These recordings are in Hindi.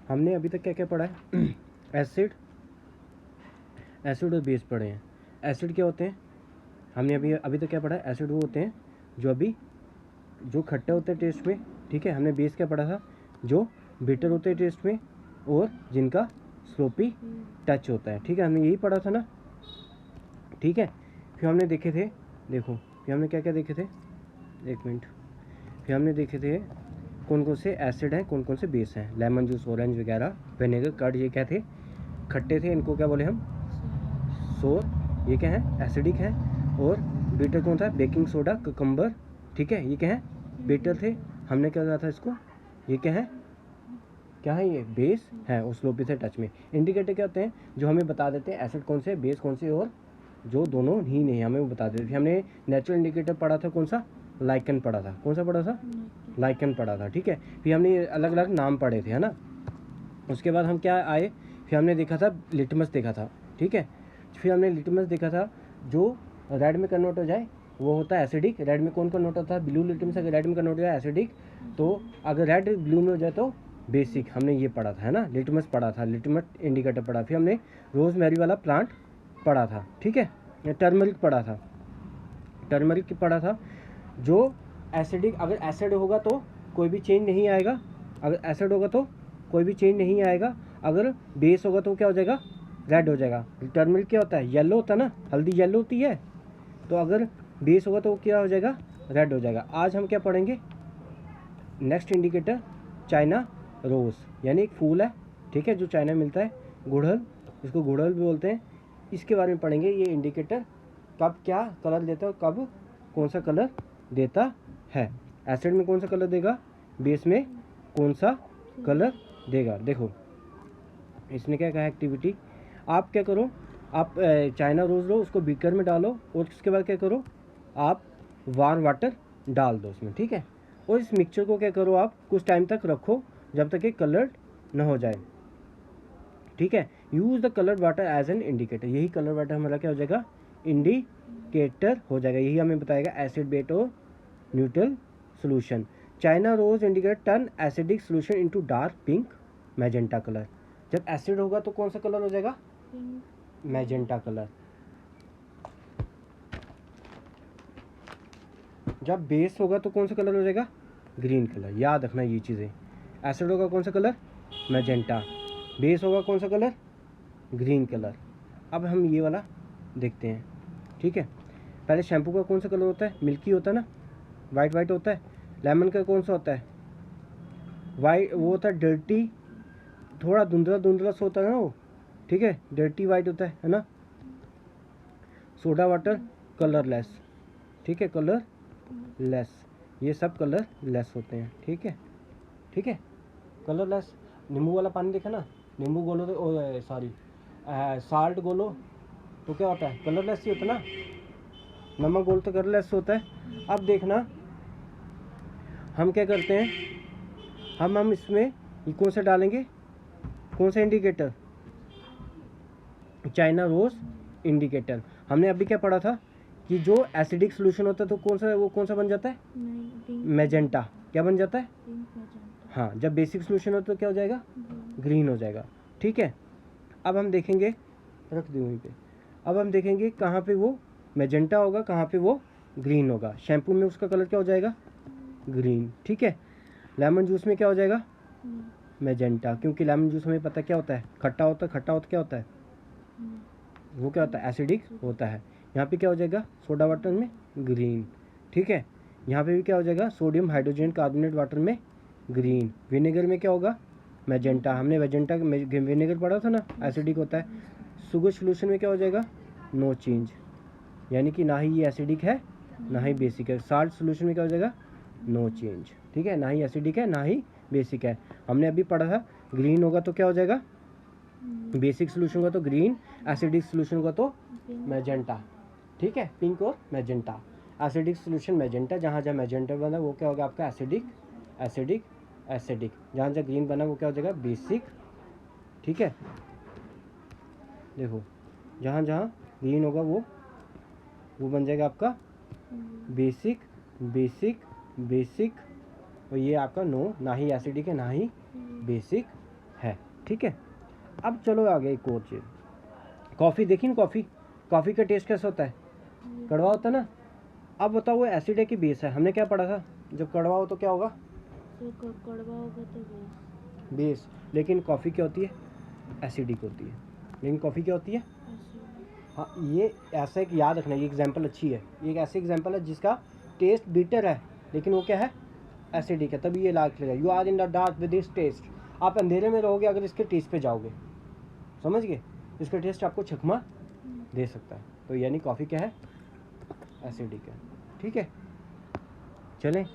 हमने अभी तक क्या क्या पढ़ा है? एसिड और बेस पढ़े हैं। एसिड क्या होते हैं? हमने अभी तक क्या पढ़ा है? एसिड वो होते हैं जो खट्टे होते हैं टेस्ट में, ठीक है। हमने बेस क्या पढ़ा था? जो बिटर होते हैं टेस्ट में और जिनका स्लोपी टच होता है, ठीक है। हमने यही पढ़ा था ना, ठीक है। फिर हमने देखे थे, देखो फिर हमने क्या क्या देखे थे, एक मिनट। फिर हमने देखे थे कौन कौन से एसिड हैं, कौन कौन से बेस हैं। लेमन जूस, ऑरेंज वगैरह, विनेगर, कर्ड, ये क्या थे? खट्टे थे। इनको क्या बोले हम? सोर। ये क्या है? एसिडिक है। और बीटर कौन था? बेकिंग सोडा, कुकम्बर, ठीक है। ये क्या है? बीटर थे। हमने क्या कहा था इसको? ये क्या है? क्या है ये? बेस है और स्लोपी से टच में। इंडिकेटर क्या होते हैं? जो हमें बता देते हैं एसिड कौन से, बेस कौन से, और जो दोनों ही नहीं हमें वो बता देते थे। हमने नेचुरल इंडिकेटर पढ़ा था, कौन सा? लाइकन पढ़ा था। कौन सा पढ़ा था? लाइकन पढ़ा था, ठीक है। फिर हमने अलग अलग नाम पढ़े थे, है ना। उसके बाद हम क्या आए? फिर हमने देखा था लिटमस देखा था, ठीक है। फिर हमने लिटमस देखा था, जो रेड में कन्वर्ट हो जाए वो होता है एसिडिक। रेड में कौन कन्वर्ट होता है? Blue litmus. अगर रेड में कन्वर्ट हो जाए एसिडिक, तो अगर रेड ब्लू में हो जाए तो बेसिक। हमने ये पढ़ा था, है ना। लिटमस पढ़ा था, लिटमस इंडिकेटर पढ़ा। फिर हमने रोजमेरी वाला प्लांट पढ़ा था, ठीक है। टर्मरिक पढ़ा था, टर्मरिक पढ़ा था, जो एसिडिक। अगर एसिड होगा तो कोई भी चेंज नहीं आएगा, अगर एसिड होगा तो कोई भी चेंज नहीं आएगा। अगर बेस होगा तो क्या हो जाएगा? रेड हो जाएगा। टर्मरिक क्या होता है? येलो होता है ना, हल्दी येलो होती है। तो अगर बेस होगा तो क्या हो जाएगा? रेड हो जाएगा। आज हम क्या पढ़ेंगे? नेक्स्ट इंडिकेटर चाइना रोज़, यानी एक फूल है, ठीक है, जो चाइना में मिलता है। गुड़हल, इसको गुड़हल भी बोलते हैं। इसके बारे में पढ़ेंगे। ये इंडिकेटर कब क्या कलर देता है, कब कौन सा कलर देता है। एसिड में कौन सा कलर देगा, बेस में कौन सा कलर देगा। देखो इसने क्या कहा एक्टिविटी, आप क्या करो, आप चाइना रोज़ लो, उसको बीकर में डालो और उसके बाद क्या करो, आप वार्म वाटर डाल दो उसमें, ठीक है। और इस मिक्सचर को क्या करो, आप कुछ टाइम तक रखो जब तक ये कलर्ड ना हो जाए, ठीक है। Use the coloured water as an indicator. यही कलर वाटर हमारा क्या हो जाएगा? इंडिकेटर हो जाएगा। यही हमें बताएगा एसिड, बेस और neutral solution. China rose indicate turn acidic solution into dark pink magenta colour. जब एसिड होगा तो कौन सा कलर हो जाएगा? Magenta colour. जब बेस होगा तो कौन सा कलर हो जाएगा? Green colour. याद रखना ये चीज़ें। एसिड होगा कौन सा कलर? मैजेंटा। बेस होगा कौन सा कलर? Green colour. अब हम ये वाला देखते हैं, ठीक है। पहले शैम्पू का कौन सा कलर होता है? मिल्की होता है ना, वाइट वाइट होता है। लेमन का कौन सा होता है? वाइट, वो होता है डर्टी, थोड़ा धुंधला धुंधला सा होता है ना वो, ठीक है, डर्टी वाइट होता है ना। सोडा वाटर कलरलेस, ठीक है, कलरलेस। ये सब कलरलेस होते हैं, ठीक है, ठीक है, कलरलेस। नींबू वाला पानी देखा ना, नींबू गोलो तो सॉरी साल्ट गोलो तो क्या होता है? कलरलेस ही होता है ना। नमक गोलो तो कलरलेस होता है। अब देखना हम क्या करते हैं, हम इसमें ये कौन सा डालेंगे, कौन सा इंडिकेटर? China rose indicator. हमने अभी क्या पढ़ा था कि जो एसिडिक सोल्यूशन होता है तो कौन सा, वो कौन सा बन जाता है? मैजेंटा। क्या बन जाता है? हाँ, जब बेसिक सोल्यूशन हो तो क्या हो जाएगा? ग्रीन हो जाएगा, ठीक है। अब हम देखेंगे, रख दी वहीं पे। अब हम देखेंगे कहाँ पे वो मैजेंटा होगा, कहाँ पे वो ग्रीन होगा। शैम्पू में उसका कलर क्या हो जाएगा? ग्रीन, ठीक है। लेमन जूस में क्या हो जाएगा? मैजेंटा, क्योंकि लेमन जूस हमें पता क्या होता है? खट्टा होता है। खट्टा होता क्या होता है? वो क्या होता है? एसिडिक होता है। यहाँ पे क्या हो जाएगा? सोडा वाटर में ग्रीन, ठीक है। यहाँ पे भी क्या हो जाएगा? सोडियम हाइड्रोजन कार्बोनेट वाटर में ग्रीन। विनेगर में क्या होगा? मैजेंटा। हमने मैजेंटा विनेगर पढ़ा था ना, एसिडिक होता है। शुगर सोल्यूशन में क्या हो जाएगा? नो चेंज, यानी कि ना ही ये एसिडिक है ना ही बेसिक है। साल्ट सोल्यूशन में क्या हो जाएगा? नो चेंज, ठीक है, ना ही एसिडिक है ना ही बेसिक है। हमने अभी पढ़ा था ग्रीन होगा तो क्या हो जाएगा? बेसिक सोल्यूशन का तो ग्रीन, एसिडिक सोल्यूशन का तो मैजेंटा, ठीक है, पिंक और मैजेंटा। एसिडिक सोल्यूशन मैजेंटा, जहाँ जहाँ मैजेंटा बना वो क्या होगा आपका? Acidic, acidic, acidic. जहाँ जहाँ ग्रीन बना वो क्या हो जाएगा? बेसिक, ठीक है। देखो जहाँ जहाँ ग्रीन होगा वो बन जाएगा आपका बेसिक, बेसिक, बेसिक। और ये आपका नो, ना ही एसिडिक है ना ही बेसिक है। ठीक है, अब चलो आगे एक और चीज़, कॉफ़ी देखी ना, कॉफ़ी का टेस्ट कैसा होता है, कड़वा होता है ना। अब बताओ वो एसिड है कि बेस है, हमने क्या पढ़ा था, जब कड़वा हो तो क्या होगा, कड़वा होगा तो बेस। लेकिन कॉफ़ी क्या होती है, एसिडिक होती है। लेकिन कॉफ़ी क्या होती है, हाँ, ये ऐसा एक याद रखना, ये एग्जांपल अच्छी है, ये एक ऐसी एग्जांपल है जिसका टेस्ट बिटर है लेकिन वो क्या है, एसिडिक है, तभी ये लाख लेगा। You are in the dark with this test, आप अंधेरे में रहोगे अगर इसके टेस्ट पे जाओगे, समझ गए, इसका टेस्ट आपको चकमा दे सकता है। तो यानी कॉफ़ी क्या है, एसिडिक है। ठीक है, चलें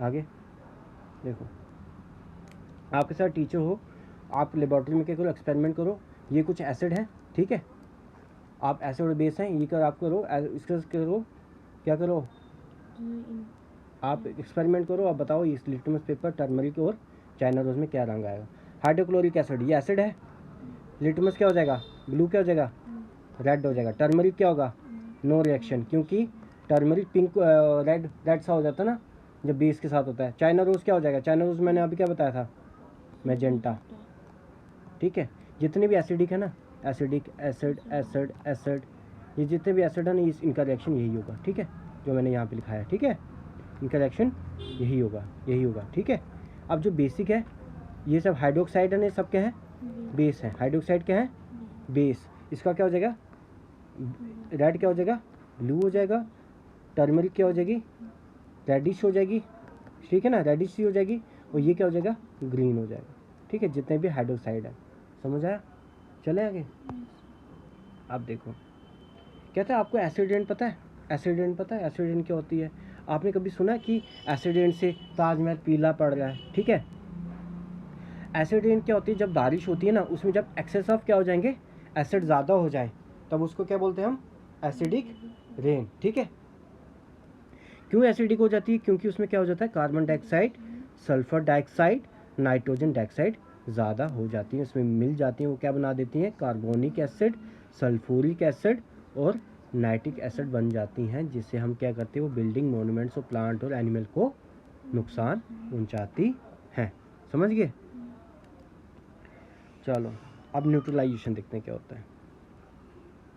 आगे। देखो आपके साथ टीचर हो, आप लेबोरेटरी में क्या करो, एक्सपेरिमेंट करो, ये कुछ एसिड है, ठीक है, आप एसिड और बेस हैं, ये कर आप करो, इसका करो, क्या करो, आप एक्सपेरिमेंट करो, आप बताओ इस लिटमस पेपर टर्मरिक और चाइना रोज में क्या रंग आएगा। हाइड्रोक्लोरिक एसिड, ये एसिड है, लिटमस क्या हो जाएगा, ब्लू क्या हो जाएगा, रेड हो जाएगा। टर्मरिक क्या होगा, नो रिएक्शन, क्योंकि टर्मरिक पिंक रेड सा हो जाता है ना जब बेस के साथ होता है। चाइना रोज क्या हो जाएगा, चाइना रोज मैंने अभी क्या बताया था, मैजेंटा। ठीक है, जितने भी एसिडिक है ना, एसिडिक, एसिड, एसिड, एसिड, ये जितने भी एसिड है ना, इनका रिएक्शन यही होगा। ठीक है, जो मैंने यहाँ पे लिखा है, ठीक है, इनका रिएक्शन यही होगा, यही होगा। ठीक है, अब जो बेसिक है ये सब हाइड्रोक्साइड है, सब क्या है, बेस है। हाइड्रोक्साइड क्या है, बेस, इसका क्या हो जाएगा, रेड क्या हो जाएगा, ब्लू हो जाएगा। टर्मरिक क्या हो जाएगी, रेडिश हो जाएगी, ठीक है ना, रेडिश सी हो जाएगी। और ये क्या हो जाएगा, ग्रीन हो जाएगा। ठीक है, जितने भी हाइड्रोक्साइड है, समझ आया। चले आगे, आप देखो कहते हैं आपको एसिड पता है, एसिड पता है, एसिड क्या होती है। आपने कभी सुना कि एसिड से ताजमहल पीला पड़ रहा है। ठीक है, एसिड क्या होती है, जब बारिश होती है ना, उसमें जब एक्सेस ऑफ क्या हो जाएंगे, एसिड ज़्यादा हो जाए, तब उसको क्या बोलते हैं हम, एसिडिक रेन। ठीक है, क्यों एसिडिक हो जाती है, क्योंकि उसमें क्या हो जाता है, carbon dioxide, sulphur dioxide, nitrogen dioxide ज़्यादा हो जाती है, उसमें मिल जाती हैं, वो क्या बना देती हैं, कार्बोनिक एसिड, सल्फ्यूरिक एसिड और नाइट्रिक एसिड बन जाती हैं, जिससे हम क्या करते हैं, वो बिल्डिंग, मोन्यूमेंट्स और प्लांट और एनिमल को नुकसान पहुंचाती हैं। समझ गए। चलो अब न्यूट्रलाइजेशन देखते हैं क्या होता है।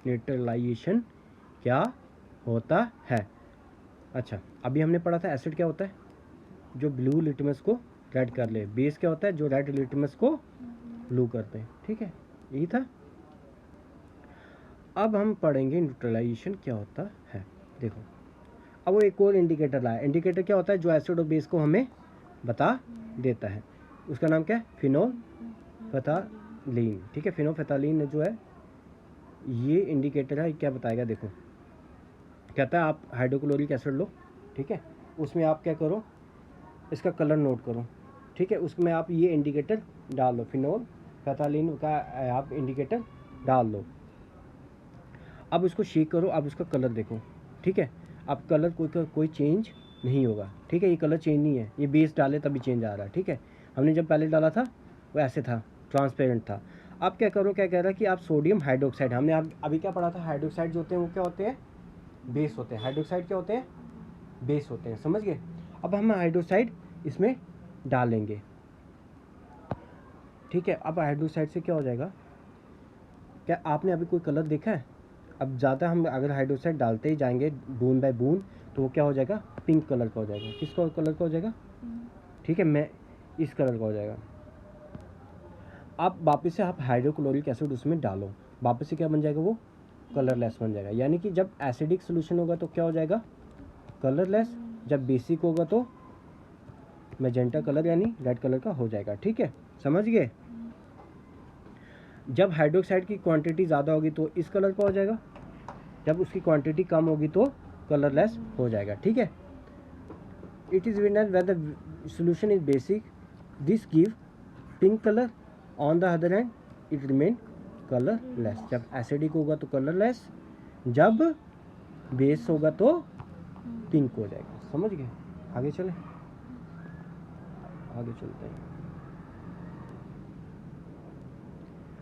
न्यूट्रलाइजेशन क्या होता है, अच्छा अभी हमने पढ़ा था एसिड क्या होता है, जो ब्लू लिटमस को रेड कर ले। बेस क्या होता है, जो रेड लिटमस को ब्लू करते हैं। ठीक है, यही था। अब हम पढ़ेंगे न्यूट्रलाइजेशन क्या होता है। देखो अब वो एक और इंडिकेटर लाया। इंडिकेटर क्या होता है, जो एसिड और बेस को हमें बता देता है, उसका नाम क्या है, फिनोल्फथालीन। ठीक है, फिनोल्फथालीन जो है ये इंडिकेटर है, क्या बताएगा। देखो कहता है आप हाइड्रोक्लोरिक एसिड लो, ठीक है, उसमें आप क्या करो, इसका कलर नोट करो। ठीक है, उसमें आप ये इंडिकेटर डाल लो, फिनोल्फथालीन का आप इंडिकेटर डाल लो। अब उसको शेक करो, अब उसका कलर देखो। ठीक है, अब कलर कोई चेंज नहीं होगा। ठीक है, ये कलर चेंज नहीं है, ये बेस डाले तभी चेंज आ रहा है। ठीक है, हमने जब पहले डाला था वो ऐसे था, ट्रांसपेरेंट था। अब क्या करो, क्या कह रहा है कि आप सोडियम हाइड्रोक्साइड, हमने अभी क्या पढ़ा था, हाइड्रोक्साइड जो होते हैं वो क्या होते हैं, बेस होते हैं। हाइड्रोक्साइड क्या होते हैं, बेस होते हैं, समझ गए। अब हम हाइड्रोक्साइड इसमें डालेंगे। ठीक है, अब हाइड्रोक्साइड से क्या हो जाएगा, क्या आपने अभी कोई कलर देखा है। अब ज़्यादा हम अगर हाइड्रोक्साइड डालते ही जाएंगे बूंद बाय बूंद, तो वो क्या हो जाएगा, पिंक कलर का हो जाएगा। किसका कलर का हो जाएगा, ठीक है, मैं इस कलर का हो जाएगा। अब वापस से आप हाइड्रोक्लोरिक एसिड उसमें डालो, वापस से क्या बन जाएगा, वो कलरलेस बन जाएगा। यानी कि जब एसिडिक सोल्यूशन होगा तो क्या हो जाएगा, कलरलेस, जब बेसिक होगा तो मैजेंटा कलर यानी रेड कलर का हो जाएगा। ठीक है, समझ गए। जब हाइड्रोक्साइड की क्वांटिटी ज़्यादा होगी तो इस कलर का हो जाएगा, जब उसकी क्वांटिटी कम होगी तो कलरलेस हो जाएगा। ठीक है, it is winner when the solution is basic, this give pink colour, on the other hand it remain colourless. जब एसिडिक होगा तो कलरलेस, जब बेस होगा तो पिंक हो जाएगा। समझ गए, आगे चले, आगे चलते हैं।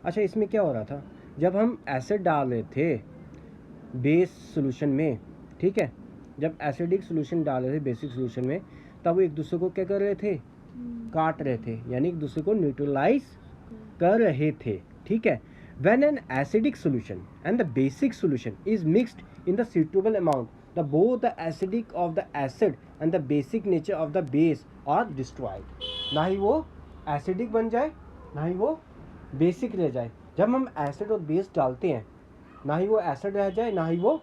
अच्छा इसमें क्या हो रहा था, जब हम एसिड डाल रहे थे बेस सोल्यूशन में, ठीक है, जब एसिडिक सोल्यूशन डाल रहे थे बेसिक सोल्यूशन में, तब वो एक दूसरे को क्या कर रहे थे, काट रहे थे, यानी एक दूसरे को न्यूट्रलाइज कर रहे थे, ठीक है। When an acidic solution and the basic solution is mixed in the suitable amount, the both the acidic of the acid and the basic nature of the base are destroyed. ना ही वो एसिडिक बन जाए ना ही वो बेसिक रह जाए। जब हम एसिड और बेस डालते हैं, ना ही वो एसिड रह जाए ना ही वो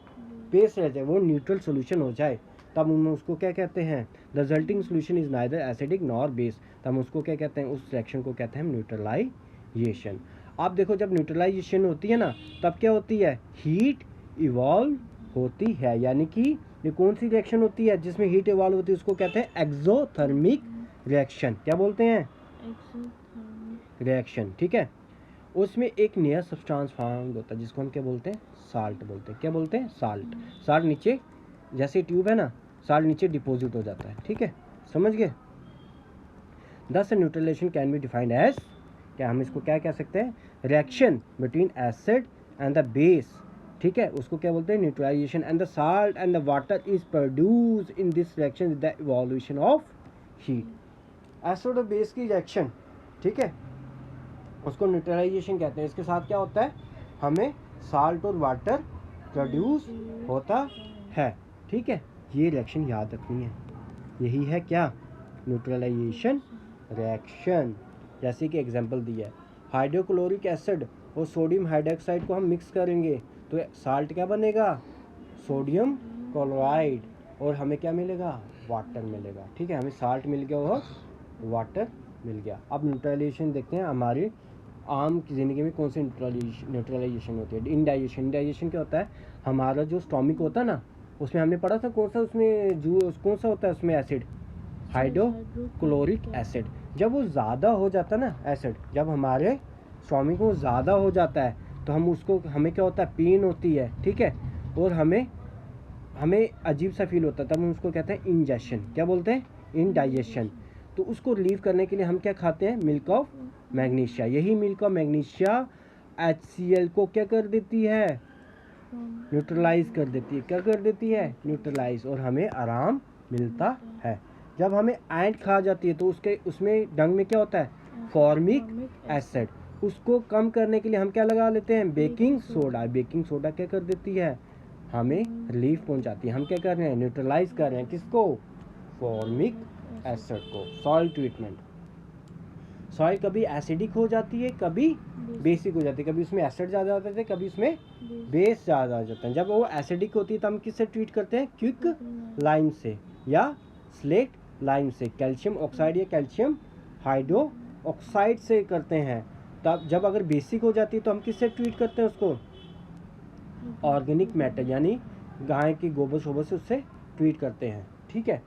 बेस रह जाए, वो न्यूट्रल सोल्यूशन हो जाए, तब हम उसको क्या कहते हैं, the resulting solution is neither acidic nor base, तब हम उसको क्या कहते हैं, उस रिएक्शन को कहते हैं न्यूट्रलाइजेशन। आप देखो जब न्यूट्रलाइजेशन होती है ना, तब क्या होती है, हीट इवॉल्व होती है। यानी कि ये कौन सी रिएक्शन होती है जिसमें हीट इवॉल्व होती है, उसको कहते हैं एक्सोथर्मिक रिएक्शन। क्या बोलते हैं, एक्सोथर्मिक रिएक्शन, ठीक है। उसमें एक नया सब्सटेंस फाउंड होता है जिसको हम क्या बोलते हैं, साल्ट बोलते हैं। क्या बोलते हैं, साल्ट। साल्ट नीचे जैसे ट्यूब है ना, साल्ट नीचे डिपॉजिट हो जाता है, ठीक है, समझ गए। Thus neutralization can be defined as, क्या हम इसको क्या कह सकते हैं, reaction between acid and the base, ठीक है, उसको क्या बोलते हैं, neutralization. And the salt and the water is produce in this reaction with the evolution of heat. Acid और बेस की रिएक्शन, ठीक है, उसको न्यूट्रलाइजेशन कहते हैं। इसके साथ क्या होता है, हमें साल्ट और वाटर प्रोड्यूस होता है, ठीक है। ये रिएक्शन याद रखनी है, यही है क्या, न्यूट्रलाइजेशन रिएक्शन। जैसे कि एग्जांपल दिया है, हाइड्रोक्लोरिक एसिड और सोडियम हाइड्रोक्साइड को हम मिक्स करेंगे तो साल्ट क्या बनेगा, सोडियम क्लोराइड, और हमें क्या मिलेगा, वाटर मिलेगा, ठीक है। हमें साल्ट मिल गया और वाटर मिल गया। अब न्यूट्रलाइजेशन देखते हैं हमारी आम की ज़िंदगी में कौन सी न्यूट्रलाइजेशन होती है। इंडाइजेशन, इंडाइजेशन क्या होता है, हमारा जो स्टोमिक होता है ना, उसमें हमने पढ़ा था कौन सा, उसमें जो कौन सा होता है उसमें एसिड, हाइड्रोक्लोरिक एसिड। जब वो ज़्यादा हो जाता है ना एसिड, जब हमारे स्टोमिक में ज़्यादा हो जाता है तो हम उसको, हमें क्या होता है, पेन होती है, ठीक है, और हमें अजीब सा फील होता है, तब हम उसको कहते हैं इंजेक्शन। क्या बोलते हैं, इंडाइजेशन। तो उसको रिलीव करने के लिए हम क्या खाते हैं, मिल्क ऑफ मैग्नीशिया। यही मिल्क ऑफ मैग्नीशिया HCl को क्या कर देती है, न्यूट्रलाइज कर देती है। क्या कर देती है, न्यूट्रलाइज, और हमें आराम मिलता है। जब हमें ऐंट खा जाती है तो उसमें डंग में क्या होता है, फॉर्मिक एसिड। उसको कम करने के लिए हम क्या लगा लेते हैं, बेकिंग सोडा। बेकिंग सोडा क्या कर देती है, हमें रिलीफ पहुंचाती है। हम क्या कर रहे हैं, न्यूट्रलाइज कर रहे हैं किसको, फॉर्मिक एसिड को। सॉइल ट्रीटमेंट, सॉइल कभी एसिडिक हो जाती है, कभी बेसिक हो जाती है, कभी उसमें एसिड ज़्यादा आ जाते हैं, कभी उसमें बेस ज़्यादा आ जाता है। जब वो एसिडिक होती है तो हम किससे ट्रीट करते हैं, क्विक लाइम से या स्लेट लाइम से, कैल्शियम ऑक्साइड या कैल्शियम हाइड्रो ऑक्साइड से करते हैं। तब जब अगर बेसिक हो जाती है तो हम किससे ट्रीट करते हैं उसको, ऑर्गेनिक मैटर यानी गाय की गोबर शोबर से उससे ट्रीट करते हैं, ठीक है।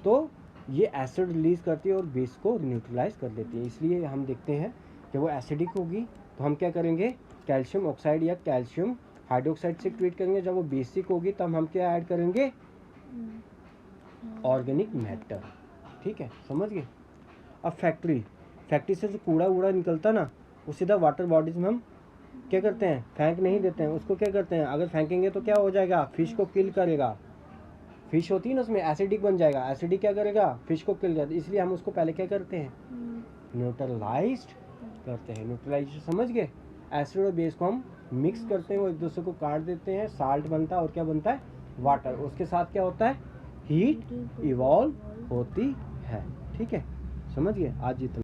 तो ये एसिड रिलीज करती है और बेस को न्यूट्रलाइज कर देती है। इसलिए हम देखते हैं कि वो एसिडिक होगी तो हम क्या करेंगे, कैल्शियम ऑक्साइड या कैल्शियम हाइड्रोक्साइड से ट्रीट करेंगे। जब वो बेसिक होगी तब हम क्या ऐड करेंगे, ऑर्गेनिक मैटर, ठीक है, समझ गए। अब फैक्ट्री से जो कूड़ा वूड़ा निकलता ना, वो सीधा वाटर बॉडीज में हम क्या करते हैं, फेंक नहीं देते हैं। उसको क्या करते हैं, अगर फेंकेंगे तो क्या हो जाएगा, फिश को किल करेगा। फिश होती है ना, उसमें एसिडिक बन जाएगा, एसिडिक क्या करेगा, फिश को किल करेगा। इसलिए हम उसको पहले क्या करते हैं, न्यूट्रलाइज्ड करते हैं। न्यूट्रलाइजेशन समझ गए। एसिड और बेस को हम मिक्स करते हैं, वो एक दूसरे को काट देते हैं, साल्ट बनता है और क्या बनता है, वाटर। उसके साथ क्या होता है, हीट इवॉल्व होती है, ठीक है, समझ गए। आज इतना।